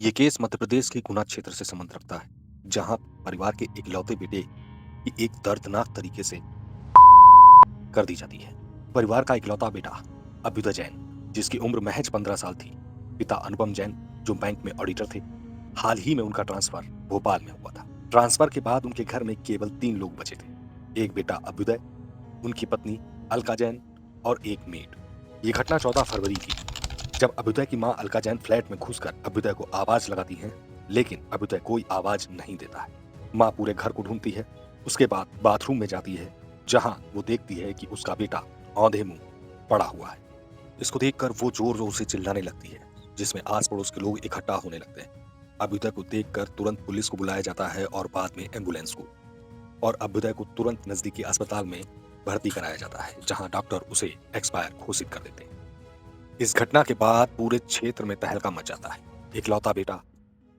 ये केस मध्य प्रदेश के गुना क्षेत्र से संबंध रखता है, जहां परिवार के इकलौते बेटे की एक दर्दनाक तरीके से कर दी जाती है। परिवार का इकलौता बेटा अभ्युदय जैन, जिसकी उम्र महज 15 साल थी, पिता अनुपम जैन जो बैंक में ऑडिटर थे। हाल ही में उनका ट्रांसफर भोपाल में हुआ था। ट्रांसफर के बाद उनके घर में केवल 3 लोग बचे थे। एक बेटा अभ्युदय, उनकी पत्नी अलका जैन और एक मेड। ये घटना 14 फरवरी की, जब अभ्युदय की मां अलका जैन फ्लैट में घुसकर अभ्युदय को आवाज लगाती हैं, लेकिन अभ्युदय कोई आवाज नहीं देता है। मां पूरे घर को ढूंढती है, उसके बाद बाथरूम में जाती है, जहां वो देखती है कि उसका बेटा औंधे मुंह पड़ा हुआ है। इसको देखकर वो जोर जोर से चिल्लाने लगती है, जिसमें आस पड़ोस के लोग इकट्ठा होने लगते हैं। अभ्युदय को देखकर तुरंत पुलिस को बुलाया जाता है और बाद में एम्बुलेंस को, और अभ्युदय को तुरंत नजदीकी अस्पताल में भर्ती कराया जाता है, जहां डॉक्टर उसे एक्सपायर घोषित कर देते हैं। इस घटना के बाद पूरे क्षेत्र में तहलका मच जाता है। इकलौता बेटा,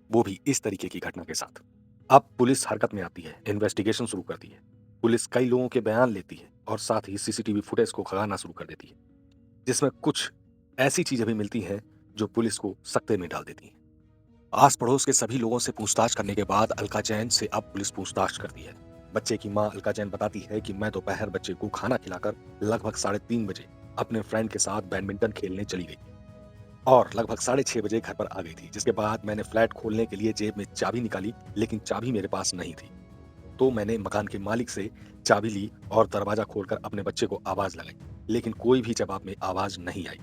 वो भी इस तरीके की घटना के साथ। अब पुलिस हरकत में आती है, इन्वेस्टिगेशन शुरू करती है। पुलिस कई लोगों के बयान लेती है और साथ ही सीसीटीवी फुटेज को खंगालना शुरू कर देती है, जिसमें कुछ ऐसी चीजें भी मिलती हैं जो पुलिस को सकते में डाल देती हैं। आस पड़ोस के सभी लोगों से पूछताछ करने के बाद अलका जैन से अब पुलिस पूछताछ करती है। बच्चे की मां अलका जैन बताती है कि मैं दोपहर बच्चे को खाना खिलाकर लगभग 3:30 बजे अपने फ्रेंड के साथ बैडमिंटन खेलने चली गई और लगभग 6:30 बजे घर पर आ गई थी, जिसके बाद मैंने फ्लैट खोलने के लिए जेब में चाबी निकाली, लेकिन चाबी मेरे पास नहीं थी। तो मैंने मकान के मालिक से चाबी ली और दरवाजा खोलकर अपने बच्चे को आवाज लगाई, लेकिन कोई भी जवाब में आवाज नहीं आई।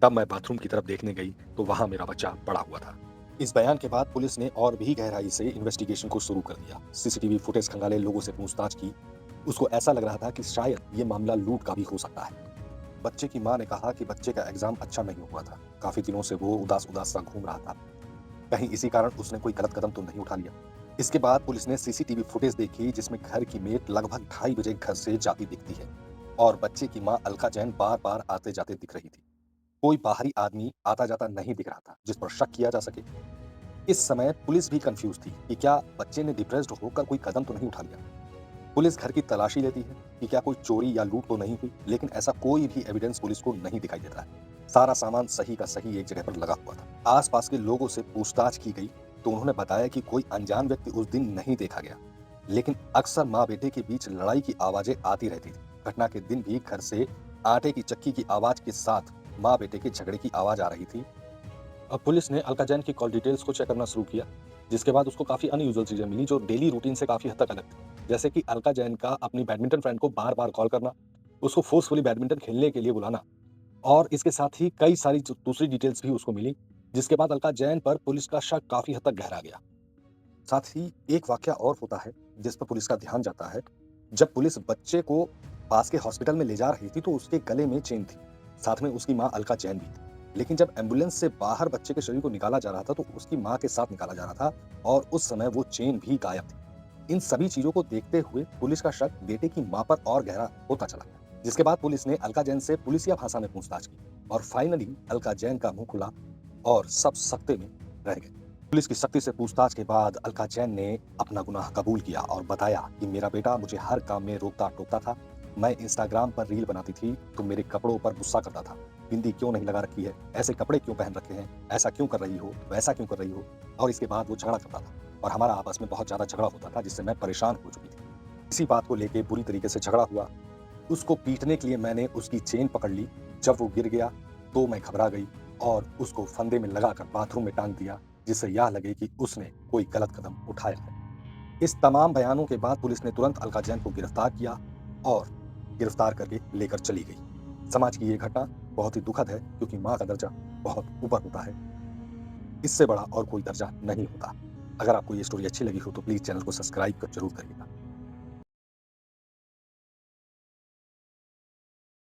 तब मैं बाथरूम की तरफ देखने गई तो वहां मेरा बच्चा पड़ा हुआ था। इस बयान के बाद पुलिस ने और भी गहराई से इन्वेस्टिगेशन को शुरू कर दिया। सीसीटीवी फुटेज खंगाले, लोगों से पूछताछ की। उसको ऐसा लग रहा था कि शायद ये मामला लूट का भी हो सकता है। बच्चे की मां ने कहा कि बच्चे का एग्जाम अच्छा नहीं हुआ था। काफी दिनों से वो उदास उदास सा घूम रहा था। कहीं इसी कारण उसने कोई गलत कदम तो नहीं उठा लिया। इसके बाद पुलिस ने सीसीटीवी फुटेज देखी, जिसमें घर की मेट लगभग 2:30 बजे घर से जाती दिखती है और बच्चे की मां अलका जैन बार बार आते जाते दिख रही थी। कोई बाहरी आदमी आता जाता नहीं दिख रहा था जिस पर शक किया जा सके। इस समय पुलिस भी कंफ्यूज थी कि क्या बच्चे ने डिप्रेस्ड होकर कोई कदम तो नहीं उठा लिया। पुलिस घर की तलाशी लेती है कि क्या कोई चोरी या लूट तो नहीं हुई, लेकिन ऐसा कोई भी एविडेंस पुलिस को नहीं दिखाई देता है। सारा सामान सही का सही एक जगह पर लगा हुआ था। आसपास के लोगों से पूछताछ की गई तो उन्होंने बताया कि कोई अनजान व्यक्ति उस दिन नहीं देखा गया, लेकिन अक्सर माँ बेटे के बीच लड़ाई की आवाजें आती रहती थी। घटना के दिन भी घर से आटे की चक्की की आवाज के साथ माँ बेटे के झगड़े की आवाज आ रही थी। अब पुलिस ने अलका जैन की कॉल डिटेल्स को चेक करना शुरू किया, जिसके बाद उसको काफ़ी अनयूजुअल चीज़ें मिली जो डेली रूटीन से काफ़ी हद तक अलग थी। जैसे कि अलका जैन का अपनी बैडमिंटन फ्रेंड को बार-बार कॉल करना, उसको फोर्सफुली बैडमिंटन खेलने के लिए बुलाना, और इसके साथ ही कई सारी जो दूसरी डिटेल्स भी उसको मिली, जिसके बाद अलका जैन पर पुलिस का शक काफ़ी हद तक गहरा गया। साथ ही एक वाकया और होता है, जिस पर पुलिस का ध्यान जाता है। जब पुलिस बच्चे को पास के हॉस्पिटल में ले जा रही थी, तो उसके गले में चेन थी। साथ में उसकी माँ अलका जैन भी थी। लेकिन जब एम्बुलेंस से बाहर बच्चे के शरीर को निकाला जा रहा था, तो उसकी माँ के साथ निकाला जा रहा था और उस समय वो चेन भी गायब थी। इन सभी चीज़ों को देखते हुए पुलिस का शक बेटे की माँ पर और गहरा होता चला गया। जिसके बाद पुलिस ने अलका जैन से पुलिसिया भाषा में पूछताछ की और फाइनली अलका जैन का मुँह खुला और सब सकते में रह गए। पुलिस की सख्ती से पूछताछ के बाद अलका जैन ने अपना गुनाह कबूल किया और बताया कि मेरा बेटा मुझे हर काम में रोकता-टोकता था। मैं इंस्टाग्राम पर रील बनाती थी तो मेरे कपड़ों पर गुस्सा करता था। बिंदी क्यों नहीं लगा रखी है? ऐसे कपड़े क्यों पहन रखे हैं? ऐसा क्यों कर रही हो? वैसा क्यों कर रही हो? और इसके बाद वो झगड़ा करता था और हमारा आपस में बहुत ज़्यादा झगड़ा होता था, जिससे मैं परेशान हो चुकी थी। इसी बात को लेके बुरी तरीके से झगड़ा हुआ। उसको पीटने के लिए मैंने उसकी चेन पकड़ ली। जब वो गिर गया तो मैं घबरा गई और उसको फंदे में लगाकर बाथरूम में टांग दिया, जिससे यह लगे कि उसने कोई गलत कदम उठाया है। इस तमाम बयानों के बाद पुलिस ने तुरंत अलका जैन को गिरफ्तार किया और गिरफ्तार करके लेकर चली गई। समाज की ये घटना बहुत ही दुखद है, क्योंकि माँ का दर्जा बहुत ऊपर होता है। इससे बड़ा और कोई दर्जा नहीं होता। अगर आपको ये स्टोरी अच्छी लगी हो तो प्लीज़ चैनल को सब्सक्राइब कर ज़रूर करिएगा।